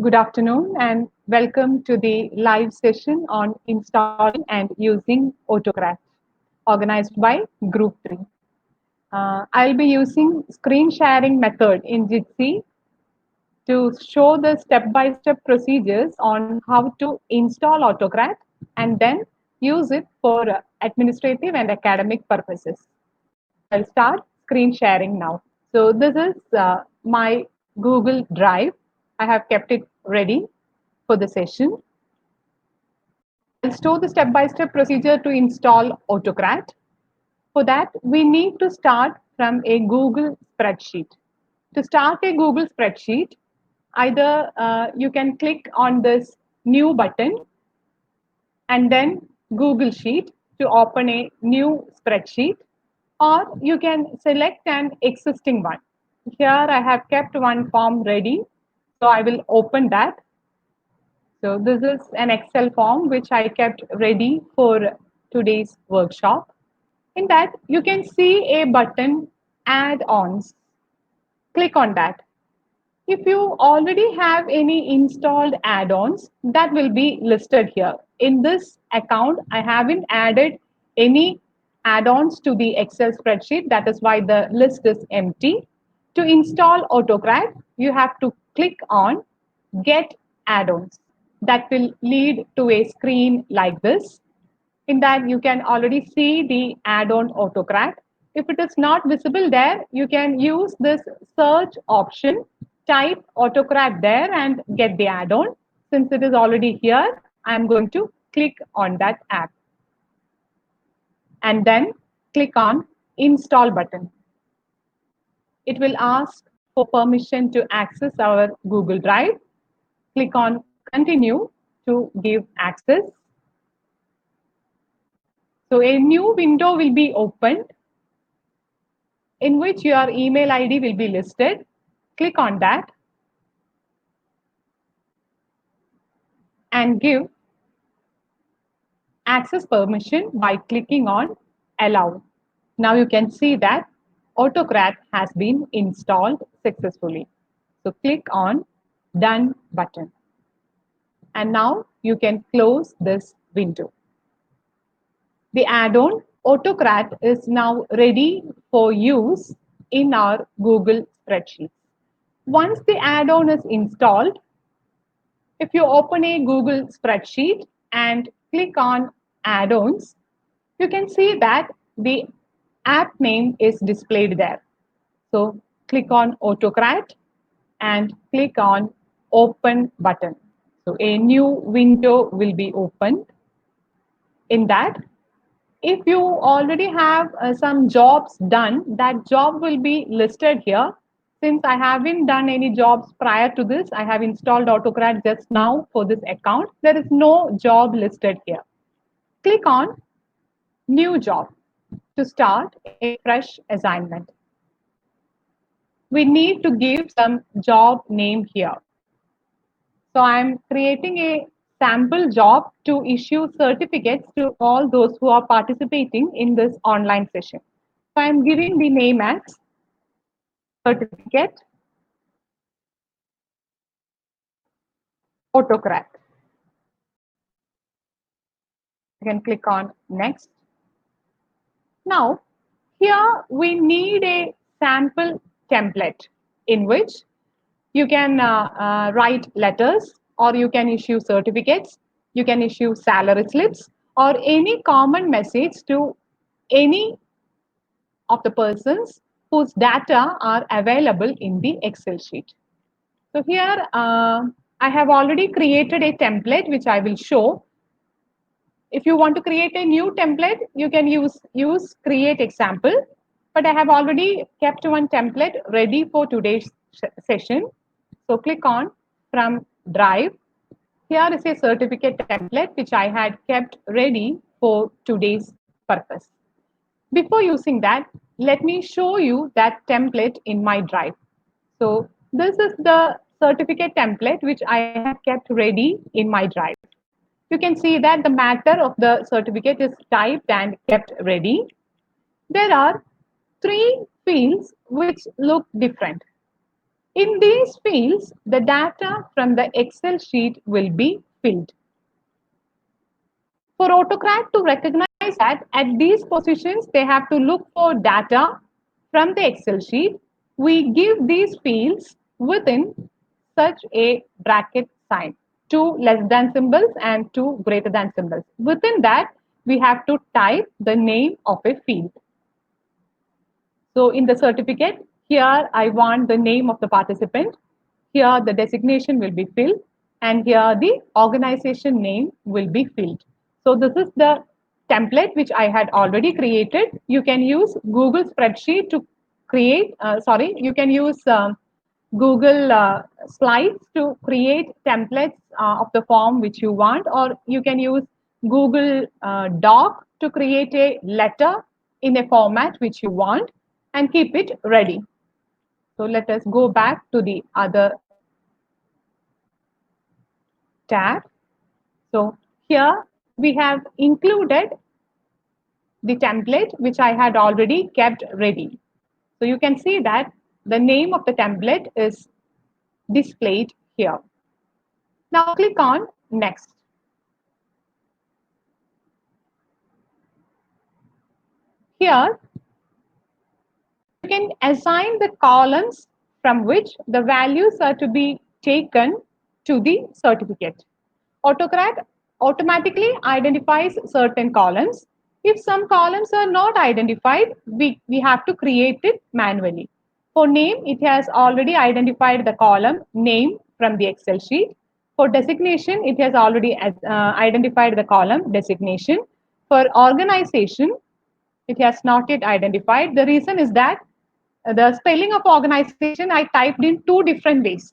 Good afternoon and welcome to the live session on installing and using AutoCraft organized by Group 3. I'll be using screen sharing method in Jitsi to show the step-by-step procedures on how to install AutoCraft and then use it for administrative and academic purposes. I'll start screen sharing now. So this is my Google Drive. I have kept it ready for the session. I'll show the step-by-step procedure to install AutoCraft. For that, we need to start from a Google spreadsheet. To start a Google spreadsheet, either you can click on this new button and then Google Sheet to open a new spreadsheet, or you can select an existing one. Here I have kept one form ready, so I will open that. So this is an Excel form which I kept ready for today's workshop. In that, you can see a button add-ons. Click on that. If you already have any installed add-ons, that will be listed here. In this account, I haven't added any add-ons to the Excel spreadsheet. That is why the list is empty. To install AutoCraft, you have to click on Get Add-ons. That will lead to a screen like this. In that, you can already see the add-on AutoCraft. If it is not visible there, you can use this search option, type AutoCraft there and get the add-on. Since it is already here, I'm going to click on that app and then click on Install button. It will ask for permission to access our Google Drive. Click on Continue to give access. So a new window will be opened in which your email ID will be listed. Click on that and give access permission by clicking on Allow. Now you can see that AutoCraft has been installed successfully. So click on Done button. And now you can close this window. The add-on AutoCraft is now ready for use in our Google spreadsheet. Once the add-on is installed, if you open a Google spreadsheet and click on add-ons, you can see that the app name is displayed there. So click on AutoCraft and click on Open button. So a new window will be opened. In that, if you already have some jobs done, that job will be listed here. Since I haven't done any jobs prior to this, I have installed AutoCraft just now for this account. There is no job listed here. Click on New Job to start a fresh assignment. We need to give some job name here. So I'm creating a sample job to issue certificates to all those who are participating in this online session. So I'm giving the name as certificate AutoCraft. You can click on next. Now, here we need a sample template in which you can write letters, or you can issue certificates, you can issue salary slips, or any common message to any of the persons whose data are available in the Excel sheet. So here I have already created a template which I will show. If you want to create a new template, you can use create example, but I have already kept one template ready for today's session. So click on from Drive. Here is a certificate template which I had kept ready for today's purpose. Before using that, let me show you that template in my Drive. So this is the certificate template which I have kept ready in my Drive. You can see that the matter of the certificate is typed and kept ready. There are three fields which look different. In these fields, the data from the Excel sheet will be filled. For Autocrat to recognize that at these positions they have to look for data from the Excel sheet, we give these fields within such a bracket sign, two less than symbols and two greater than symbols. Within that, we have to type the name of a field. So in the certificate, here I want the name of the participant. Here the designation will be filled, and here the organization name will be filled. So this is the template which I had already created. You can use Google spreadsheet to create, you can use Google Slides to create templates of the form which you want, or you can use Google Doc to create a letter in a format which you want and keep it ready. So let us go back to the other tab. So here we have included the template which I had already kept ready. So you can see that the name of the template is displayed here. Now click on next. Here you can assign the columns from which the values are to be taken to the certificate. Autocrat automatically identifies certain columns. If some columns are not identified, we have to create it manually. For name, it has already identified the column name from the Excel sheet. For designation, it has already identified the column designation. For organization, it has not yet identified. The reason is that the spelling of organization I typed in two different ways.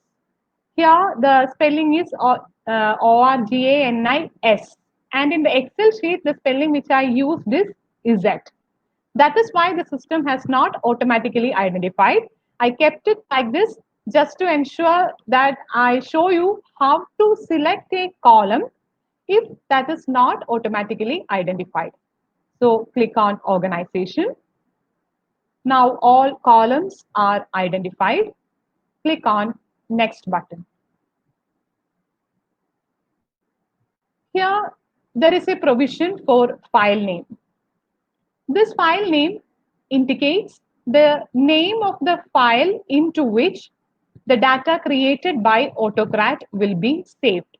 Here, the spelling is ORGANIS. And in the Excel sheet, the spelling which I used is Z. That is why the system has not automatically identified. I kept it like this just to ensure that I show you how to select a column if that is not automatically identified. So click on organization. Now all columns are identified. Click on next button. Here, there is a provision for file name. This file name indicates the name of the file into which the data created by Autocrat will be saved.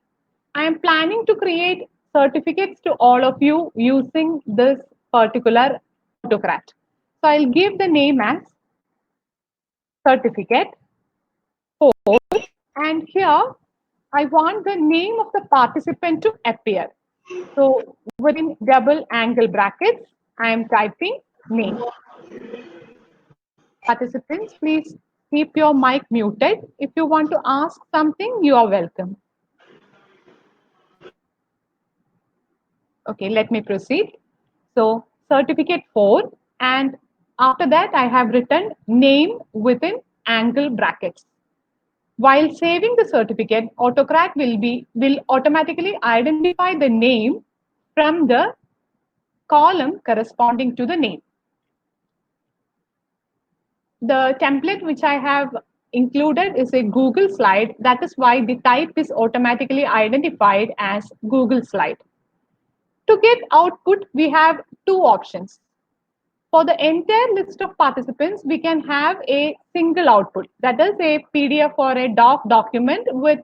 I am planning to create certificates to all of you using this particular Autocrat. So I'll give the name as certificate 4, and here I want the name of the participant to appear. So within double angle brackets, I am typing name. Participants, please keep your mic muted. If you want to ask something, you are welcome. Okay, let me proceed. So certificate 4, and after that I have written name within angle brackets. While saving the certificate, Autocrat will automatically identify the name from the column corresponding to the name. The template which I have included is a Google slide. That is why the type is automatically identified as Google slide. To get output, we have two options. For the entire list of participants, we can have a single output. That is a PDF or a doc document with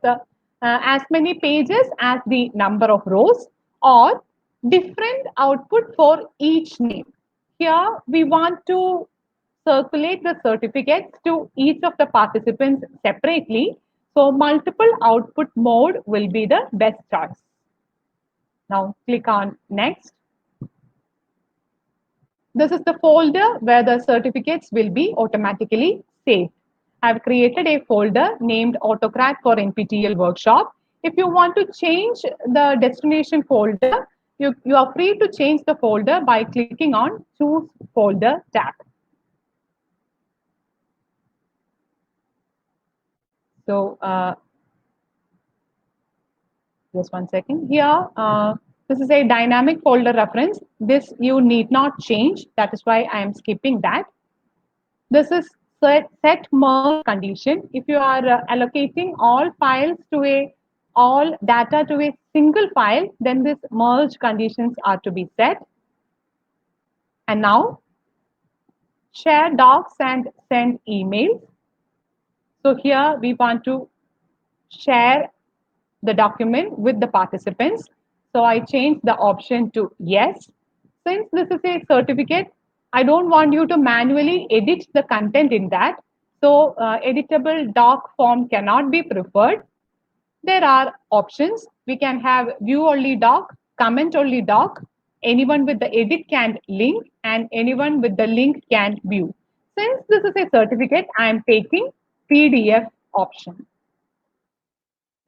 as many pages as the number of rows, or different output for each name. Here, we want to circulate the certificates to each of the participants separately. So multiple output mode will be the best choice. Now click on next. This is the folder where the certificates will be automatically saved. I've created a folder named Autocrat for NPTEL workshop. If you want to change the destination folder, you are free to change the folder by clicking on choose folder tab. So just one second here. This is a dynamic folder reference. This you need not change. That is why I am skipping that. This is set merge condition. If you are allocating all data to a single file, then this merge conditions are to be set. And now share docs and send emails. So here we want to share the document with the participants. So I change the option to yes. Since this is a certificate, I don't want you to manually edit the content in that. So editable doc form cannot be preferred. There are options. We can have view only doc, comment only doc. Anyone with the edit can link and anyone with the link can view. Since this is a certificate, I am taking PDF option.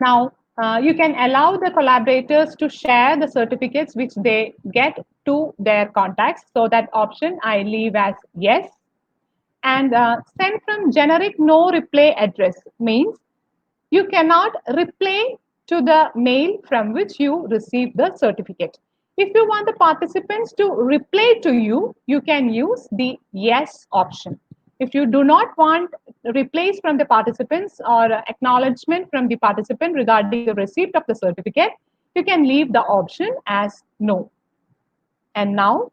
Now, you can allow the collaborators to share the certificates which they get to their contacts. So that option I leave as yes. And send from generic no reply address means you cannot reply to the mail from which you received the certificate. If you want the participants to reply to you, you can use the yes option. If you do not want replies from the participants or acknowledgement from the participant regarding the receipt of the certificate, you can leave the option as no. And now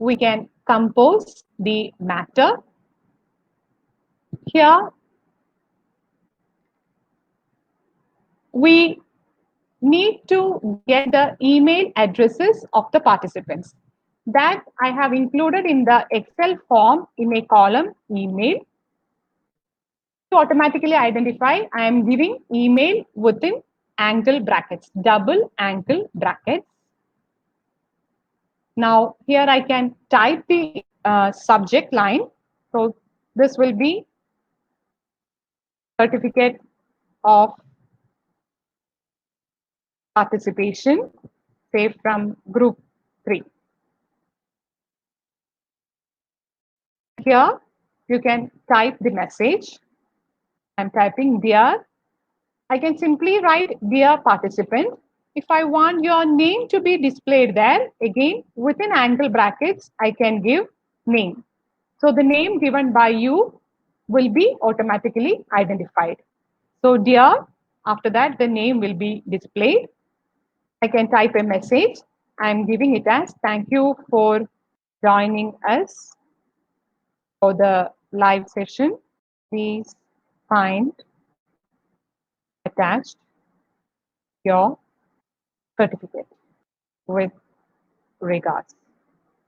we can compose the matter. Here we need to get the email addresses of the participants. That I have included in the Excel form in a column email. To automatically identify, I am giving email within angle brackets, double angle brackets. Now here I can type the subject line. So this will be certificate of participation, say from group 3. Here you can type the message. I'm typing dear. I can simply write dear participant. If I want your name to be displayed there, again within angle brackets, I can give name. So the name given by you will be automatically identified. So dear, after that the name will be displayed. I can type a message. I'm giving it as thank you for joining us for the live session. Please find attached your certificate with regards.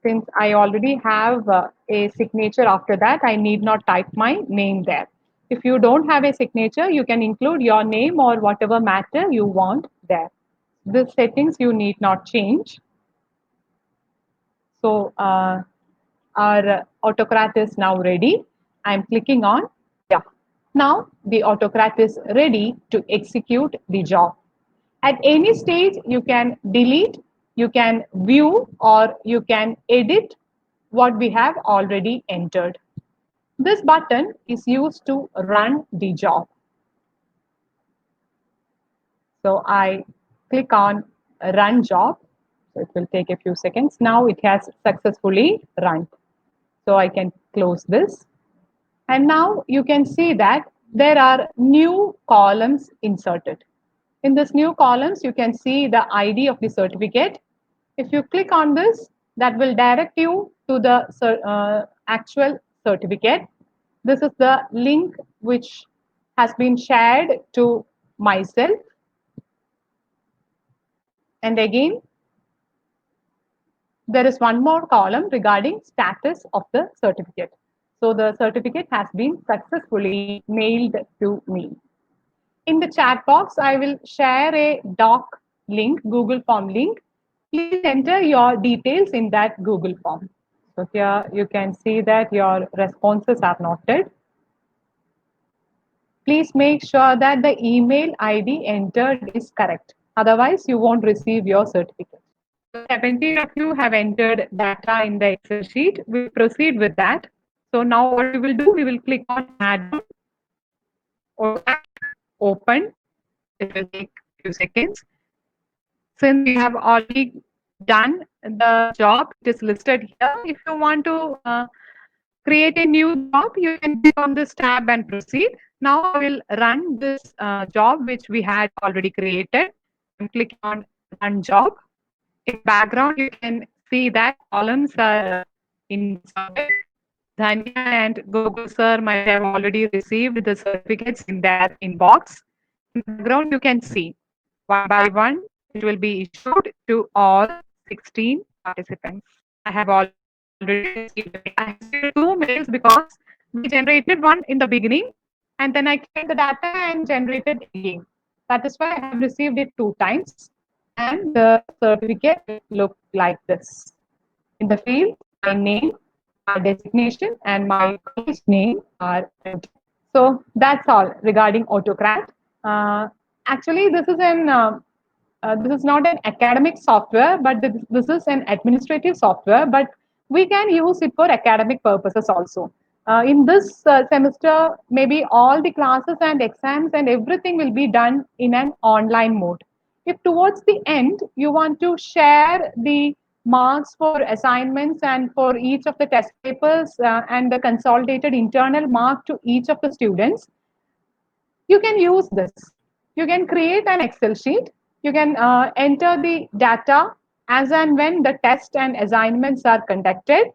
Since I already have a signature after that, I need not type my name there. If you don't have a signature, you can include your name or whatever matter you want there. The settings you need not change. So our autocrat is now ready. I'm clicking on yeah. Now the autocrat is ready to execute the job. At any stage, you can delete, you can view, or you can edit what we have already entered. This button is used to run the job. So I click on run job. So it will take a few seconds. Now it has successfully run. So I can close this. And now you can see that there are new columns inserted. In this new columns, you can see the ID of the certificate. If you click on this, that will direct you to the actual certificate. This is the link which has been shared to myself. And again, there is one more column regarding status of the certificate. So the certificate has been successfully mailed to me. In the chat box, I will share a doc link, Google Form link. Please enter your details in that Google Form. So here you can see that your responses are noted. Please make sure that the email ID entered is correct. Otherwise, you won't receive your certificate. 17 of you have entered data in the Excel sheet. We'll proceed with that. So now what we will do, we will click on add on or open. It will take a few seconds. Since we have already done the job, it is listed here. If you want to create a new job, you can click on this tab and proceed. Now I will run this job which we had already created. I'm clicking on run job. In the background, you can see that columns are inserted. Dhanya and Gogul sir might have already received the certificates in their inbox. In the background, you can see one by one, it will be issued to all 16 participants. I have already received the mail. I have received two mails because we generated one in the beginning and then I cleared the data and generated again. That is why I have received it two times and the certificate will look like this. In the field, my name, my designation, and my college name are entered. So that's all regarding AutoCrat. Uh, Actually, this is not an academic software, but this is an administrative software. But we can use it for academic purposes also. In this semester, maybe all the classes and exams and everything will be done in an online mode. If towards the end you want to share the marks for assignments and for each of the test papers and the consolidated internal mark to each of the students, you can use this. You can create an Excel sheet. You can enter the data as and when the test and assignments are conducted.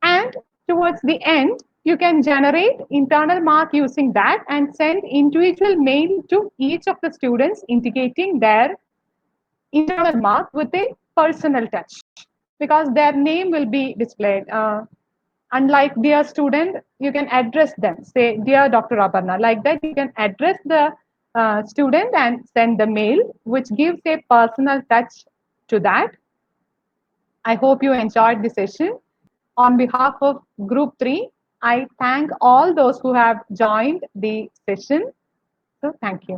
And towards the end, you can generate internal mark using that and send individual mail to each of the students indicating their internal mark with a personal touch because their name will be displayed. Unlike dear student, you can address them, say, dear Dr. Aparna. Like that, you can address the student and send the mail, which gives a personal touch to that. I hope you enjoyed the session. On behalf of Group 3, I thank all those who have joined the session. So, thank you.